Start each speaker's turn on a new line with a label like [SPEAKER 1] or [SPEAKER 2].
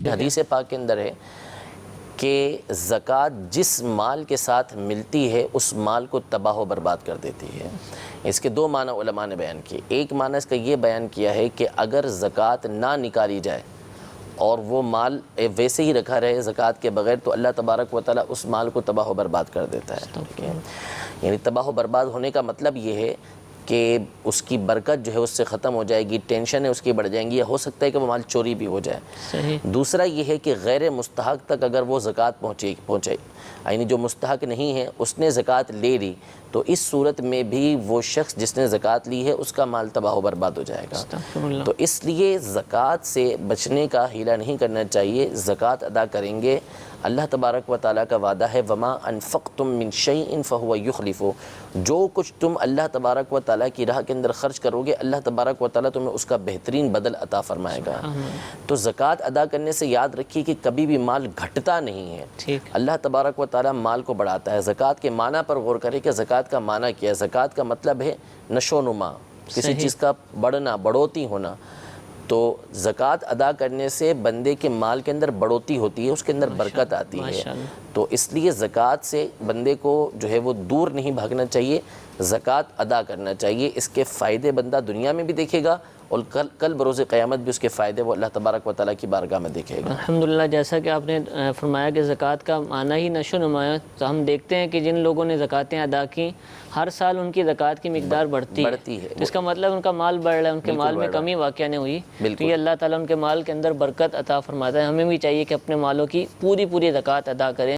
[SPEAKER 1] حدیث پاک کے اندر ہے کہ زکوٰۃ جس مال کے ساتھ ملتی ہے اس مال کو تباہ و برباد کر دیتی ہے۔ اس کے دو معنی علماء نے بیان کیے۔ ایک معنی اس کا یہ بیان کیا ہے کہ اگر زکوٰۃ نہ نکالی جائے اور وہ مال ویسے ہی رکھا رہے زکوٰۃ کے بغیر تو اللہ تبارک و تعالیٰ اس مال کو تباہ و برباد کر دیتا ہے۔ یعنی تباہ و برباد ہونے کا مطلب یہ ہے کہ اس کی برکت جو ہے اس سے ختم ہو جائے گی، ٹینشنیں اس کی بڑھ جائیں گی، یا ہو سکتا ہے کہ وہ مال چوری بھی ہو جائے۔
[SPEAKER 2] صحیح۔
[SPEAKER 1] دوسرا یہ ہے کہ غیر مستحق تک اگر وہ زکوٰۃ پہنچے، یعنی جو مستحق نہیں ہے اس نے زکوٰۃ لے لی، تو اس صورت میں بھی وہ شخص جس نے زکوٰۃ لی ہے اس کا مال تباہ و برباد ہو جائے گا۔
[SPEAKER 2] استغفراللہ۔
[SPEAKER 1] تو اس لیے زکوٰۃ سے بچنے کا حیلہ نہیں کرنا چاہیے، زکوٰۃ ادا کریں گے۔ اللہ تبارک و تعالیٰ کا وعدہ ہے وَمَا أَنفَقْتُم مِّن شَيْءٍ فَهُوَ يُخْلِفُهُ، جو کچھ تم اللہ تبارک و تعالیٰ کی راہ کے اندر خرچ کرو گے اللہ تبارک و تعالیٰ تمہیں اس کا بہترین بدل عطا فرمائے گا۔ تو زکوٰۃ ادا کرنے سے یاد رکھیے کہ کبھی بھی مال گھٹتا نہیں ہے،
[SPEAKER 2] ٹھیک۔
[SPEAKER 1] اللہ تبارک و تعالیٰ مال کو بڑھاتا ہے۔ زکوٰۃ کے معنی پر غور کریں کہ زکوٰۃ کا معنی کیا ہے۔ زکوٰۃ کا مطلب ہے نشو و نما، کسی چیز کا بڑھنا، بڑھوتی ہونا۔ تو زکوٰۃ ادا کرنے سے بندے کے مال کے اندر بڑھوتی ہوتی ہے، اس کے اندر برکت آتی ہے۔ تو اس لیے زکوٰۃ سے بندے کو جو ہے وہ دور نہیں بھاگنا چاہیے، زکوٰۃ ادا کرنا چاہیے۔ اس کے فائدے بندہ دنیا میں بھی دیکھے گا اور کل بروز قیامت بھی اس کے فائدے وہ اللہ تبارک و تعالیٰ کی بارگاہ میں دیکھے گا۔
[SPEAKER 2] الحمدللہ، جیسا کہ آپ نے فرمایا کہ زکوٰۃ کا معنی ہی نشو و نما ہے، تو ہم دیکھتے ہیں کہ جن لوگوں نے زکوٰۃیں ادا کی ہر سال ان کی زکوٰۃ کی مقدار بڑھتی ہے، تو اس کا مطلب ان کا مال بڑھ رہا ہے، ان کے مال میں کمی واقع نہیں ہوئی۔ تو یہ اللہ تعالیٰ ان کے مال کے اندر برکت عطا فرماتا ہے۔ ہمیں بھی چاہیے کہ اپنے مالوں کی پوری زکوٰۃ ادا کریں۔